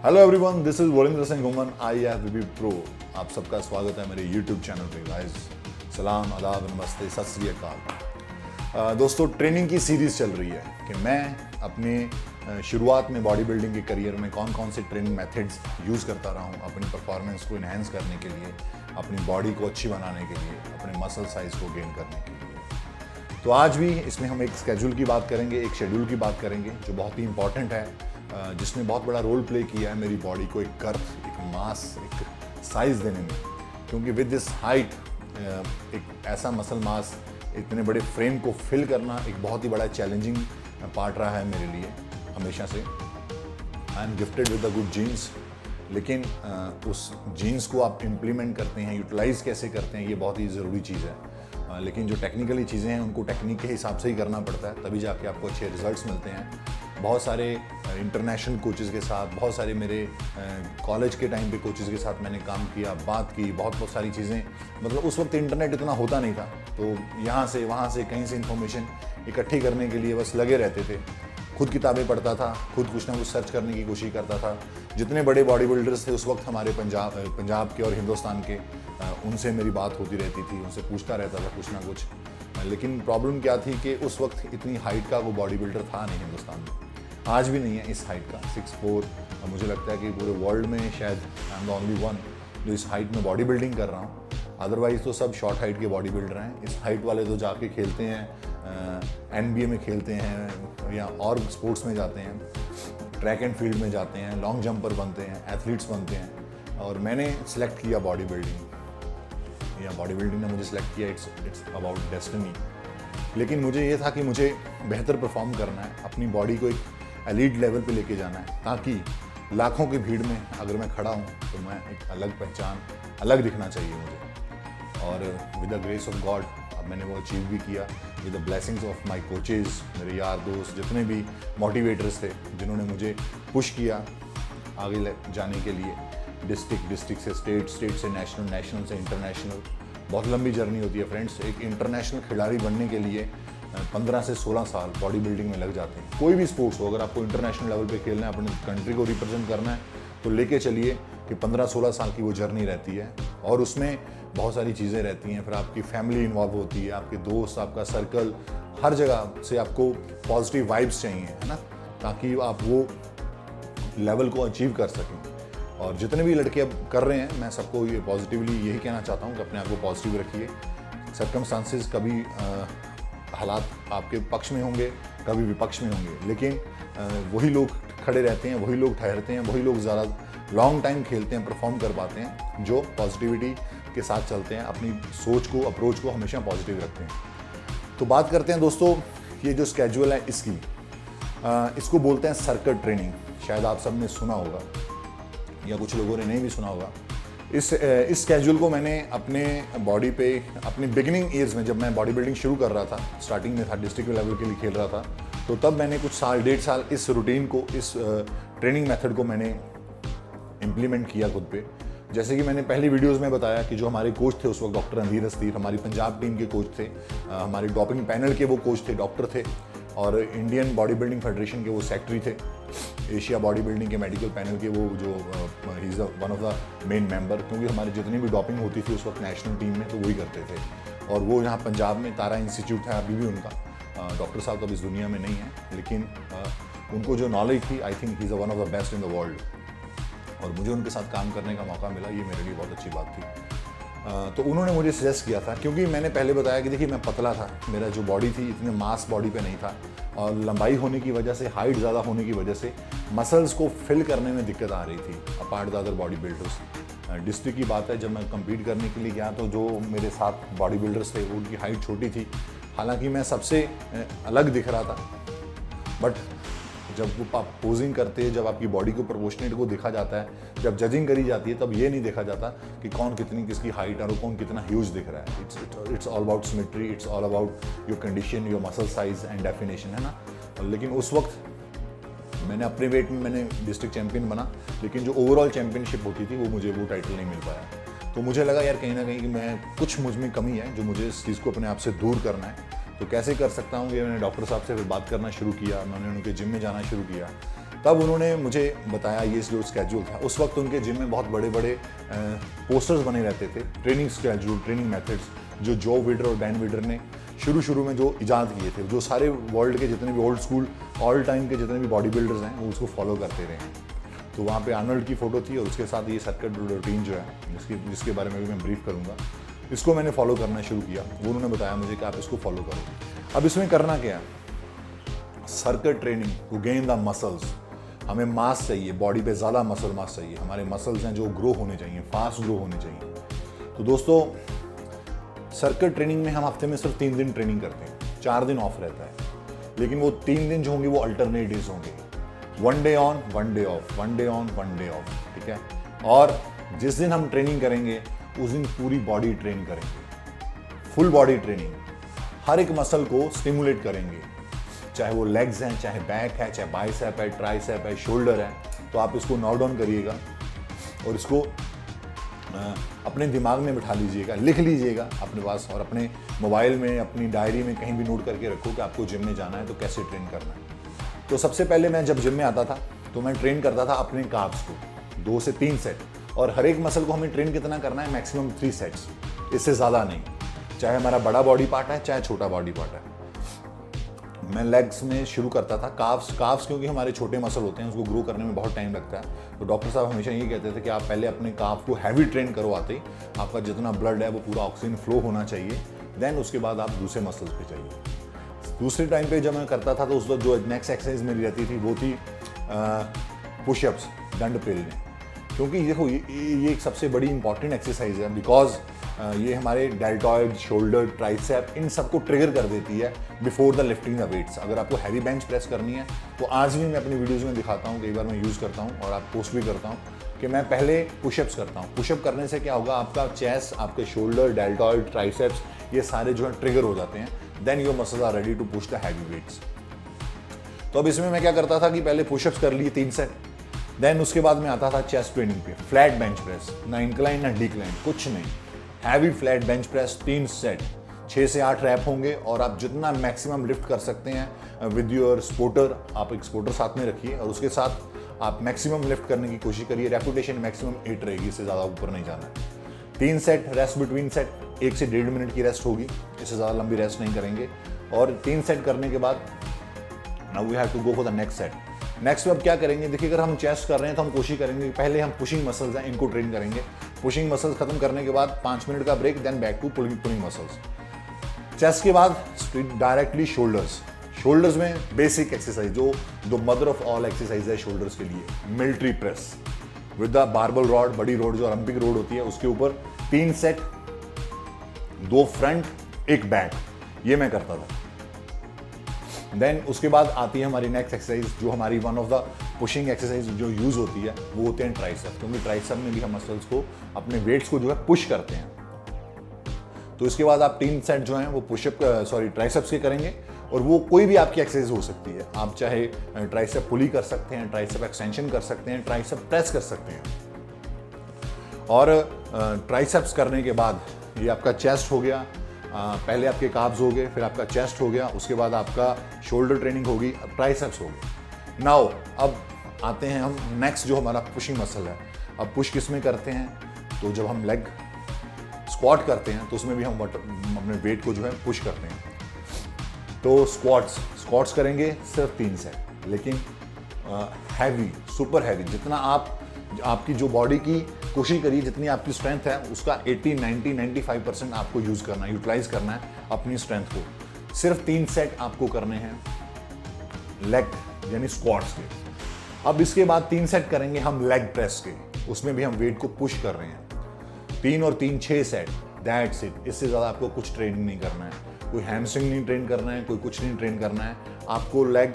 Hello everyone, this is Varinder Singh घुमन, IFBB pro. आप सबका स्वागत है मेरे यूट्यूब चैनल पे। गाइस, सलाम, आदाब, नमस्ते, सत श्री अकाल। दोस्तों, ट्रेनिंग की सीरीज़ चल रही है कि मैं अपने शुरुआत में बॉडी बिल्डिंग के करियर में कौन कौन से ट्रेनिंग मेथड्स यूज़ करता रहा हूँ अपनी परफॉर्मेंस को इन्हेंस करने के लिए, अपनी बॉडी को अच्छी बनाने के लिए, अपने मसल साइज़ को गेन करने के लिए। तो आज भी इसमें हम एक स्केड्यूल की बात करेंगे, एक शेड्यूल की बात करेंगे जो बहुत ही इंपॉर्टेंट है, जिसने बहुत बड़ा रोल प्ले किया है मेरी बॉडी को एक कर्व, एक मास, एक साइज़ देने में। क्योंकि विद दिस हाइट एक ऐसा मसल मास, इतने बड़े फ्रेम को फिल करना एक बहुत ही बड़ा चैलेंजिंग पार्ट रहा है मेरे लिए हमेशा से। I am gifted with the good genes, लेकिन उस जीन्स को आप इम्प्लीमेंट करते हैं, यूटिलाइज़ कैसे करते हैं, ये बहुत ही ज़रूरी चीज़ है। लेकिन जो टेक्निकली चीज़ें हैं उनको टेक्निक के हिसाब से ही करना पड़ता है, तभी जाके आपको अच्छे रिजल्ट्स मिलते हैं। बहुत सारे इंटरनेशनल कोचेज़ के साथ, बहुत सारे मेरे कॉलेज के टाइम पे कोचेज़ के साथ मैंने काम किया, बात की, बहुत सारी चीज़ें। मतलब उस वक्त इंटरनेट इतना होता नहीं था, तो यहाँ से वहाँ से कहीं से इंफॉर्मेशन इकट्ठी करने के लिए बस लगे रहते थे। खुद किताबें पढ़ता था, खुद कुछ ना कुछ सर्च करने की कोशिश करता था। जितने बड़े बॉडी बिल्डर्स थे उस वक्त हमारे पंजाब के और हिंदुस्तान के, उनसे मेरी बात होती रहती थी, उनसे पूछता रहता था कुछ ना कुछ। लेकिन प्रॉब्लम क्या थी कि उस वक्त इतनी हाइट का वो बॉडी बिल्डर था नहीं हिंदुस्तान में, आज भी नहीं है इस हाइट का, 6'4". और मुझे लगता है कि पूरे वर्ल्ड में शायद I am the only one जो इस हाइट में बॉडी बिल्डिंग कर रहा हूँ। अदरवाइज़ तो सब शॉर्ट हाइट के बॉडी बिल्डर हैं। इस हाइट वाले तो जाके खेलते हैं, NBA में खेलते हैं या और स्पोर्ट्स में जाते हैं, ट्रैक एंड फील्ड में जाते हैं, लॉन्ग जंपर बनते हैं, एथलीट्स बनते हैं। और मैंने सेलेक्ट किया बॉडी बिल्डिंग, या बॉडी बिल्डिंग ने मुझे सेलेक्ट किया। It's about destiny. लेकिन मुझे ये था कि मुझे बेहतर परफॉर्म करना है, अपनी बॉडी को एक एलीट लेवल पे लेके जाना है, ताकि लाखों की भीड़ में अगर मैं खड़ा हूँ तो मैं एक अलग पहचान, अलग दिखना चाहिए मुझे। और with the grace of God अब मैंने वो अचीव भी किया, with the blessings of my coaches, मेरे यार दोस्त, जितने भी मोटिवेटर्स थे जिन्होंने मुझे पुश किया आगे जाने के लिए। डिस्ट्रिक्ट से स्टेट से नेशनल से इंटरनेशनल। बहुत लंबी जर्नी होती है फ्रेंड्स। एक इंटरनेशनल खिलाड़ी बनने के लिए 15 से 16 साल बॉडी बिल्डिंग में लग जाते हैं। कोई भी स्पोर्ट्स हो, अगर आपको इंटरनेशनल लेवल पे खेलना है, अपने कंट्री को रिप्रेजेंट करना है, तो लेके चलिए कि 15-16 साल की वो जर्नी रहती है। और उसमें बहुत सारी चीज़ें रहती हैं। फिर आपकी फैमिली इन्वॉल्व होती है, आपके दोस्त, आपका सर्कल, हर जगह से आपको पॉजिटिव वाइब्स चाहिए, है ना, ताकि आप वो लेवल को अचीव कर सकें। और जितने भी लड़के अब कर रहे हैं, मैं सबको ये पॉजिटिवली यही कहना चाहता हूँ कि अपने आप को पॉजिटिव रखिए। सर्कमस्टांसेस कभी हालात आपके पक्ष में होंगे, कभी विपक्ष में होंगे, लेकिन वही लोग खड़े रहते हैं, वही लोग ठहरते हैं, वही लोग ज़्यादा लॉन्ग टाइम खेलते हैं, परफॉर्म कर पाते हैं, जो पॉजिटिविटी के साथ चलते हैं, अपनी सोच को, अप्रोच को हमेशा पॉजिटिव रखते हैं। तो बात करते हैं दोस्तों, ये जो स्केड्यूल है इसकी, इसको बोलते हैं सर्किट ट्रेनिंग। शायद आप सब ने सुना होगा या कुछ लोगों ने नहीं भी सुना होगा। इस स्केड्यूल को मैंने अपने बॉडी पे, अपने बिगिनिंग ईयर्स में, जब मैं बॉडी बिल्डिंग शुरू कर रहा था, स्टार्टिंग में था, डिस्ट्रिक्ट लेवल के लिए खेल रहा था, तो तब मैंने कुछ साल, 1.5 साल इस रूटीन को, इस ट्रेनिंग मेथड को मैंने इम्प्लीमेंट किया खुद पे। जैसे कि मैंने पहली वीडियोस में बताया कि जो हमारे कोच थे उस वक्त, डॉक्टर अंधीर अस्तीर, हमारी पंजाब टीम के कोच थे, हमारे डोपिंग पैनल के वो कोच थे, डॉक्टर थे, और इंडियन बॉडी बिल्डिंग फेडरेशन के वो सेक्रेटरी थे, एशिया बॉडी बिल्डिंग के मेडिकल पैनल के वो जो he is one of the main member. क्योंकि हमारी जितनी भी डॉपिंग होती थी उस वक्त नेशनल टीम में, तो वही करते थे। और वो यहाँ पंजाब में तारा इंस्टीट्यूट है अभी भी उनका। डॉक्टर साहब तो अब इस दुनिया में नहीं है, लेकिन उनको जो नॉलेज थी, I think he is one of the best in the world. और मुझे उनके साथ काम करने का मौका मिला, ये मेरे लिए बहुत अच्छी बात थी। तो उन्होंने मुझे सजेस्ट किया था, क्योंकि मैंने पहले बताया कि देखिए मैं पतला था, मेरा जो बॉडी थी इतने मास बॉडी पे नहीं था, और लंबाई होने की वजह से, हाइट ज़्यादा होने की वजह से मसल्स को फिल करने में दिक्कत आ रही थी, apart the other body builders. District की बात है, जब मैं कम्पीट करने के लिए गया तो जो मेरे साथ बॉडी बिल्डर्स थे उनकी हाइट छोटी थी। हालांकि मैं सबसे अलग दिख रहा था, बट जब वो आप पोजिंग करते हैं, जब आपकी बॉडी को प्रोपोर्शनेट को देखा जाता है, जब जजिंग करी जाती है, तब ये नहीं देखा जाता कि कौन कितनी किसकी हाइट और कौन कितना ह्यूज दिख रहा है। It's all about symmetry, it's all about your condition, your muscle size and definition, है ना। लेकिन उस वक्त मैंने अपने वेट में मैंने डिस्ट्रिक्ट चैंपियन बना, लेकिन जो ओवरऑल चैंपियनशिप होती थी वो मुझे वो टाइटल नहीं मिल पाया। तो मुझे लगा यार कहीं ना कहीं कि मैं कुछ मुझ में कमी है, जो मुझे इस चीज़ को अपने आप से दूर करना है। तो कैसे कर सकता हूँ, ये मैंने डॉक्टर साहब से फिर बात करना शुरू किया, मैंने उनके जिम में जाना शुरू किया। तब उन्होंने मुझे बताया ये जो स्केड्यूल था। उस वक्त उनके जिम में बहुत बड़े बड़े पोस्टर्स बने रहते थे, ट्रेनिंग स्केड्यूल, ट्रेनिंग मेथड्स, जो जो विडर और डैन विडर ने शुरू में जो इजाद किए थे, जो सारे वर्ल्ड के जितने भी ओल्ड स्कूल ऑल टाइम के जितने भी बॉडी बिल्डर्स हैं वो उसको फॉलो करते रहे हैं। तो वहाँ पे आर्नल्ड की फ़ोटो थी और उसके साथ ये सर्किट रूटीन जो है जिसके बारे में भी मैं ब्रीफ करूँगा, इसको मैंने फॉलो करना शुरू किया। वो उन्होंने बताया मुझे कि आप इसको फॉलो करो। अब इसमें करना क्या है, circuit training to gain the muscles. हमें मास चाहिए, बॉडी पे ज़्यादा मसल मास चाहिए, हमारे मसल्स हैं जो ग्रो होने चाहिए, फास्ट ग्रो होने चाहिए। तो दोस्तों सर्किट ट्रेनिंग में हम हफ्ते में सिर्फ 3 दिन ट्रेनिंग करते हैं, 4 दिन ऑफ रहता है, लेकिन वो 3 दिन जो होंगे वो अल्टरनेट डेज होंगे, 1 day on 1 day of, 1 day on 1 day of, ठीक है। और जिस दिन हम ट्रेनिंग करेंगे उस दिन पूरी बॉडी ट्रेन करेंगे, फुल बॉडी ट्रेनिंग, हर एक मसल को स्टिमुलेट करेंगे, चाहे वो लेग्स हैं, चाहे बैक है, चाहे बाइसेप है, ट्राइसेप है, शोल्डर है। तो आप इसको नोट डाउन करिएगा और इसको अपने दिमाग में बिठा लीजिएगा, लिख लीजिएगा अपने पास, और अपने मोबाइल में, अपनी डायरी में कहीं भी नोट करके रखो कि आपको जिम में जाना है तो कैसे ट्रेन करना है। तो सबसे पहले मैं जब जिम में आता था तो मैं ट्रेन करता था अपने काब्स को 2 से 3 सेट, और हर एक मसल को हमें ट्रेन कितना करना है, मैक्सिमम 3 सेट्स, इससे ज़्यादा नहीं, चाहे हमारा बड़ा बॉडी पार्ट है चाहे छोटा बॉडी पार्ट है। मैं लेग्स में शुरू करता था, काफ्स क्योंकि हमारे छोटे मसल होते हैं, उसको ग्रो करने में बहुत टाइम लगता है। तो डॉक्टर साहब हमेशा यही कहते थे कि आप पहले अपने काफ को हैवी ट्रेन करो आते ही, आपका जितना ब्लड है वो पूरा ऑक्सीजन फ्लो होना चाहिए, देन उसके बाद आप दूसरे मसल्स पे चाहिए। दूसरे टाइम पे जब मैं करता था तो उस वक्त जो नेक्स्ट एक्सरसाइज मेरी रहती थी वो थी पुशअप्स, दंड पेलने, क्योंकि देखो ये एक सबसे बड़ी इंपॉर्टेंट एक्सरसाइज है, बिकॉज ये हमारे डेल्टॉइड, शोल्डर, ट्राइसेप, इन सबको ट्रिगर कर देती है before the lifting the weights. अगर आपको हैवी बेंच प्रेस करनी है तो आज भी मैं अपनी वीडियोज़ में दिखाता हूँ, कई बार मैं यूज़ करता हूँ और आप पोस्ट भी करता हूँ कि मैं पहले पुशअप्स करता हूँ। पुशअप करने से क्या होगा, आपका चेस्ट, आपके शोल्डर, डेल्टॉइड, ट्राइसेप्स, ये सारे जो है ट्रिगर हो जाते हैं, then your muscles are ready to push the heavy weights. तो अब इसमें मैं क्या करता था कि पहले पुशअप्स कर लिए 3 सेट, देन उसके बाद में आता था चेस्ट ट्रेनिंग पे, फ्लैट बेंच प्रेस, ना इंक्लाइन ना डिक्लाइन, कुछ नहीं, heavy flat bench press 3 set, 6 से 8 रैप होंगे, और आप जितना मैक्सिमम लिफ्ट कर सकते हैं विद योर स्पोर्टर, आप एक स्पोर्टर साथ में रखिए और उसके साथ आप मैक्सिमम लिफ्ट करने की कोशिश करिए। रेपुटेशन मैक्सिमम 8 रहेगी, इससे ज़्यादा ऊपर नहीं जाना है। 3 सेट, रेस्ट बिटवीन सेट 1 से 1.5 मिनट की रेस्ट होगी, इससे ज़्यादा लंबी रेस्ट नहीं करेंगे। और 3 सेट करने के बाद now we have to go for the next set. Next में अब क्या करेंगे, देखिए अगर हम चेस्ट कर रहे हैं तो हम कोशिश करेंगे कि पहले हम पुशिंग मसल्स हैं इनको ट्रेन करेंगे। पुशिंग मसल्स खत्म करने के बाद 5 मिनट का break, then back to pulling muscles. Chest के बाद डायरेक्टली शोल्डर्स में बेसिक एक्सरसाइज जो मदर ऑफ ऑल एक्सरसाइज है शोल्डर्स के लिए, military press with the barbell rod, बड़ी रॉड जो ओलंपिक रॉड होती है उसके ऊपर 3 सेट, 2 फ्रंट 1 बैक, ये मैं करता था। देन उसके बाद आती है हमारी नेक्स्ट एक्सरसाइज, जो हमारी one of the pushing exercise जो यूज़ होती है वो होते हैं ट्राइसेप, क्योंकि ट्राइसेप में भी हम मसल्स को, अपने वेट्स को जो है पुश करते हैं। तो इसके बाद आप 3 सेट जो हैं वो ट्राइसेप्स के करेंगे, और वो कोई भी आपकी एक्सरसाइज हो सकती है। आप चाहे ट्राइसेप पुली कर सकते हैं, ट्राइसेप एक्सटेंशन कर सकते हैं, ट्राइसेप प्रेस कर सकते हैं। और ट्राइसेप्स करने के बाद ये आपका चेस्ट हो गया, पहले आपके काब्स हो गए, फिर आपका चेस्ट हो गया, उसके बाद आपका शोल्डर ट्रेनिंग होगी, अब ट्राइसेप्स हो गए। नाउ अब आते हैं हम नेक्स्ट जो हमारा पुशिंग मसल है। अब पुश किस में करते हैं, तो जब हम लेग स्क्वाट करते हैं तो उसमें भी हम अपने वेट को जो है पुश करते हैं। तो स्क्वाट्स करेंगे सिर्फ 3 सेट, लेकिन हैवी, सुपर हैवी, जितना आपकी जो बॉडी की कोशिश करिए, जितनी आपकी स्ट्रेंथ है उसका 80, 90, 95% आपको यूज़ करना है, यूटिलाइज करना है अपनी स्ट्रेंथ को। सिर्फ 3 सेट आपको करने हैं लेग यानी स्क्वाट्स के। अब इसके बाद 3 सेट करेंगे हम लेग प्रेस के, उसमें भी हम वेट को पुश कर रहे हैं। 3 और 3 6 सेट, दैट्स इट। इससे ज़्यादा आपको कुछ ट्रेनिंग नहीं करना है, कोई हैमस्ट्रिंग नहीं ट्रेन करना है, कोई कुछ नहीं ट्रेन करना है। आपको लेग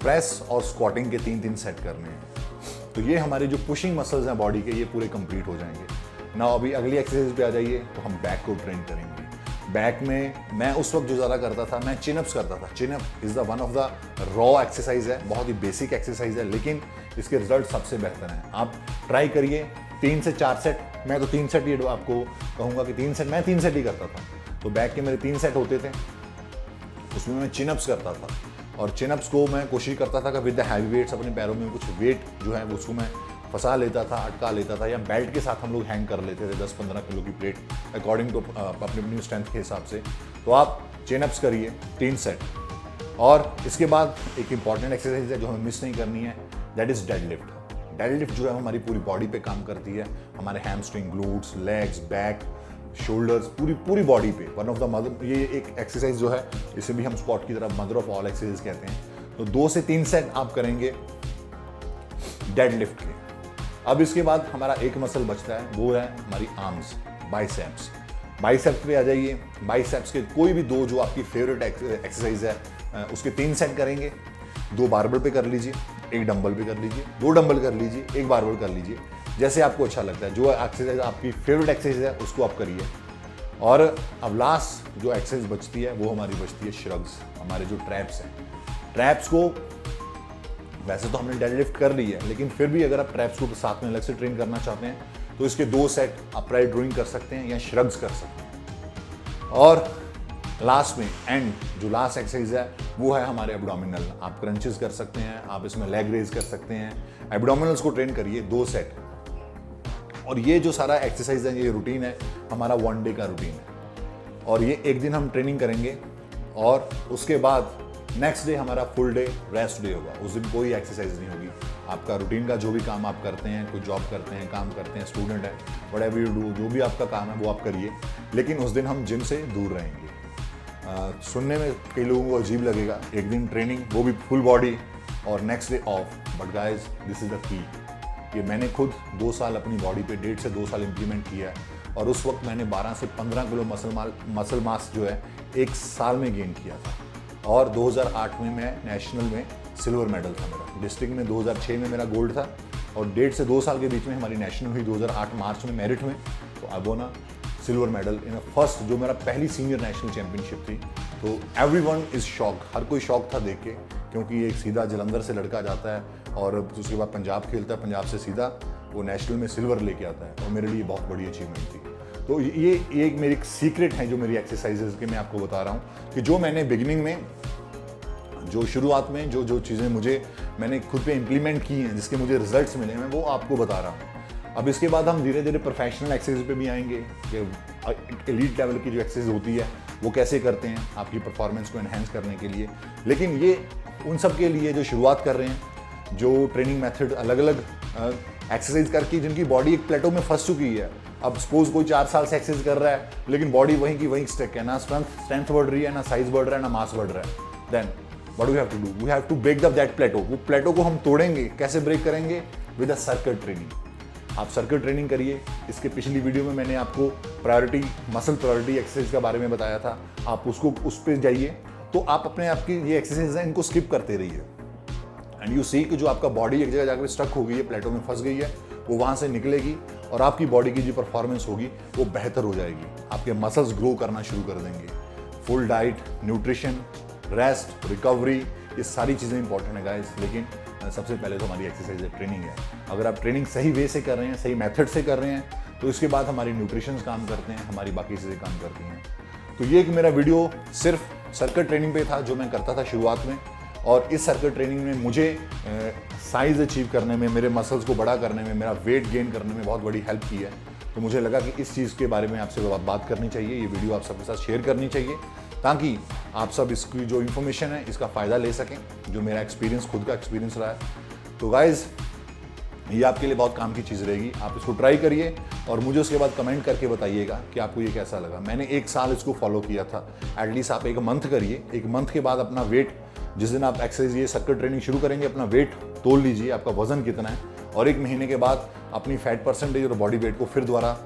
प्रेस और स्क्वाटिंग के 3-3 सेट करने हैं। तो ये हमारे जो पुशिंग मसल्स हैं बॉडी के, ये पूरे कंप्लीट हो जाएंगे। ना अभी अगली एक्सरसाइज पे आ जाइए, तो हम बैक को ट्रेन करेंगे। बैक में मैं उस वक्त जो ज़्यादा करता था, मैं चिनअप्स करता था। Chin-up is the one of the raw exercise है, बहुत ही बेसिक एक्सरसाइज है, लेकिन इसके रिजल्ट सबसे बेहतर हैं। आप ट्राई करिए 3 से 4 सेट, मैं तो 3 सेट ही आपको कहूँगा कि 3 सेट, मैं 3 सेट ही करता था। तो बैक के मेरे 3 सेट होते थे, उसमें मैं चिनअप्स करता था और चिनअप्स को मैं कोशिश करता था कि विद द हैवी वेट्स अपने पैरों में कुछ वेट जो है उसको मैं फंसा लेता था, अटका लेता था, या बेल्ट के साथ हम लोग हैंग कर लेते थे 10-15 किलो की प्लेट अकॉर्डिंग टू अपनी अपनी स्ट्रेंथ के हिसाब से। तो आप चिनअप्स करिए 3 सेट। और इसके बाद एक इंपॉर्टेंट एक्सरसाइज है जो हमें मिस नहीं करनी है, दैट इज़ डेडलिफ्ट। डेडलिफ्ट जो है हमारी पूरी बॉडी पे काम करती है, हमारे hamstring, glutes, legs, back, shoulders, पूरी बॉडी पे। वन ऑफ द मदर, ये एक एक्सरसाइज जो है इसे भी हम स्क्वाट की तरफ मदर ऑफ ऑल एक्सरसाइज कहते हैं। तो 2 से 3 सेट आप करेंगे डेडलिफ्ट के। अब इसके बाद हमारा एक मसल बचता है, वो है हमारी आर्म्स, बाइसेप्स। बाइसेप्स पे आ जाइए। बाइसेप्स के कोई भी 2 जो आपकी फेवरेट एक्सरसाइज है उसके 3 सेट करेंगे। 2 बारबल पे कर लीजिए, 1 डंबल पे कर लीजिए, 2 डंबल कर लीजिए, 1 बारबल कर लीजिए, जैसे आपको अच्छा लगता है। जो एक्सरसाइज आपकी फेवरेट एक्सरसाइज है उसको आप करिए। और अब लास्ट जो एक्सरसाइज बचती है वो हमारी बचती है श्रग्स, हमारे जो ट्रैप्स हैं। ट्रैप्स को वैसे तो हमने डेडलिफ्ट कर ली है, लेकिन फिर भी अगर आप ट्रैप्स को साथ में अलग से ट्रेन करना चाहते हैं तो इसके 2 सेट अपराइट रोइंग कर सकते हैं या श्रग्स कर सकते हैं। और लास्ट में एंड जो लास्ट एक्सरसाइज है वो है हमारे एब्डोमिनल। आप क्रंचेस कर सकते हैं, आप इसमें लेग रेज कर सकते हैं। एब्डोमिनल्स को ट्रेन करिए 2 सेट। और ये जो सारा एक्सरसाइज है, ये रूटीन है हमारा 1 डे का रूटीन है। और ये एक दिन हम ट्रेनिंग करेंगे और उसके बाद नेक्स्ट डे हमारा फुल डे रेस्ट डे होगा। उस दिन कोई एक्सरसाइज नहीं होगी। आपका रूटीन का जो भी काम आप करते हैं, कोई जॉब करते हैं, काम करते हैं, स्टूडेंट है, व्हाटएवर यू डू, जो भी आपका काम है वो आप करिए, लेकिन उस दिन हम जिम से दूर रहेंगे। सुनने में कई लोगों को अजीब लगेगा, एक दिन ट्रेनिंग वो भी फुल बॉडी और next day of, but guys this is the key. ये मैंने खुद 2 साल अपनी बॉडी पे 1.5 से 2 साल इम्प्लीमेंट किया है और उस वक्त मैंने 12 से 15 किलो मसल मास जो है 1 साल में गेन किया था। और 2008 में मैं नेशनल में सिल्वर मेडल था मेरा, डिस्ट्रिक्ट में 2006 में मेरा गोल्ड था और 1.5 से 2 साल के बीच में हमारी नेशनल हुई 2008 मार्च में मेरिट में। तो I won a silver medal in first, जो मेरा पहली सीनियर नेशनल चैंपियनशिप थी। तो एवरीवन इज़ शॉक, हर कोई शॉक था देख के, क्योंकि एक सीधा जलंधर से लड़का जाता है और उसके बाद पंजाब खेलता है, पंजाब से सीधा वो नेशनल में सिल्वर लेके आता है, और मेरे लिए बहुत बड़ी अचीवमेंट थी। तो ये एक मेरी सीक्रेट है जो मेरी एक्सरसाइजेज के मैं आपको बता रहा हूँ कि जो मैंने बिगिनिंग में, जो शुरुआत में जो चीज़ें मैंने खुद पे इम्प्लीमेंट की हैं, जिसके मुझे रिजल्ट्स मिले हैं, वो आपको बता रहा हूँ। अब इसके बाद हम धीरे धीरे प्रोफेशनल एक्सरसाइज पे भी आएंगे कि एलीट लेवल की जो एक्सरसाइज होती है वो कैसे करते हैं आपकी परफॉर्मेंस को एनहेंस करने के लिए। लेकिन ये उन सब के लिए जो शुरुआत कर रहे हैं, जो ट्रेनिंग मेथड अलग अलग एक्सरसाइज करके जिनकी बॉडी एक प्लेटो में फंस चुकी है। अब सपोज कोई 4 साल से एक्सरसाइज कर रहा है लेकिन बॉडी वहीं की वहीं स्टक है, ना स्ट्रेंथ बढ़ रही है, ना साइज बढ़ रहा है, ना मास बढ़ रहा है। Then what we have to do, we have to break that plateau. वो प्लेटो को हम तोड़ेंगे, कैसे ब्रेक करेंगे? With a circuit training. आप सर्किट ट्रेनिंग करिए। इसके पिछली वीडियो में मैंने आपको प्रायोरिटी, मसल प्रायोरिटी एक्सरसाइज के बारे में बताया था, आप उस पर जाइए। तो आप अपने आप की ये एक्सरसाइज है इनको स्किप करते रहिए एंड यू सी कि जो आपका बॉडी एक जगह जाकर स्टक हो गई है, प्लेटो में फंस गई है, वो वहाँ से निकलेगी और आपकी बॉडी की जो परफॉर्मेंस होगी वो बेहतर हो जाएगी। आपके मसल्स ग्रो करना शुरू कर देंगे। Full diet, nutrition, rest, recovery, ये सारी चीज़ें इंपॉर्टेंट है गाइस। लेकिन सबसे पहले तो हमारी एक्सरसाइज है, ट्रेनिंग है। अगर आप ट्रेनिंग सही वे से कर रहे हैं, सही मेथड से कर रहे हैं, तो इसके बाद हमारी न्यूट्रिशन काम करते हैं, हमारी बाकी चीज़ें काम करती हैं। तो ये एक मेरा वीडियो सिर्फ सर्किट ट्रेनिंग पे था जो मैं करता था शुरुआत में, और इस सर्किट ट्रेनिंग ने मुझे साइज अचीव करने में, मेरे मसल्स को बड़ा करने में, मेरा वेट गेन करने में बहुत बड़ी हेल्प की है। तो मुझे लगा कि इस चीज़ के बारे में आपसे बात करनी चाहिए, ये वीडियो आप सबके साथ शेयर करनी चाहिए, ताकि आप सब इसकी जो इन्फॉर्मेशन है इसका फ़ायदा ले सकें, जो मेरा एक्सपीरियंस, खुद का एक्सपीरियंस रहा है। तो गाइज़, ये आपके लिए बहुत काम की चीज़ रहेगी। आप इसको ट्राई करिए और मुझे उसके बाद कमेंट करके बताइएगा कि आपको ये कैसा लगा। मैंने 1 साल इसको फॉलो किया था। एटलीस्ट आप 1 मंथ करिए। 1 मंथ के बाद अपना वेट, जिस दिन आप एक्सरसाइज ये सर्किट ट्रेनिंग शुरू करेंगे, अपना वेट तोल लीजिए, आपका वजन कितना है, और 1 महीने के बाद अपनी फैट परसेंटेज और बॉडी वेट को फिर दोबारा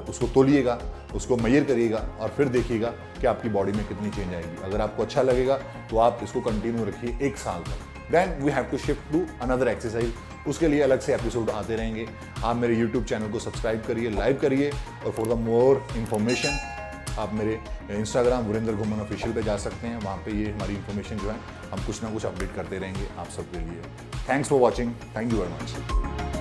उसको तोलिएगा, उसको मेजर करिएगा और फिर देखिएगा कि आपकी बॉडी में कितनी चेंज आएगी। अगर आपको अच्छा लगेगा तो आप इसको कंटिन्यू रखिए 1 साल तक। Then we have to shift to another exercise. उसके लिए अलग से एपिसोड आते रहेंगे। आप मेरे यूट्यूब चैनल को सब्सक्राइब करिए, लाइव करिए, और फॉर द मोर इन्फॉर्मेशन आप मेरे इंस्टाग्राम वीरेंद्र घुमन ऑफिशियल पे जा सकते हैं। वहाँ पे ये हमारी इन्फॉर्मेशन जो है हम कुछ ना कुछ अपडेट करते रहेंगे आप सबके लिए। Thanks for watching. Thank you very much.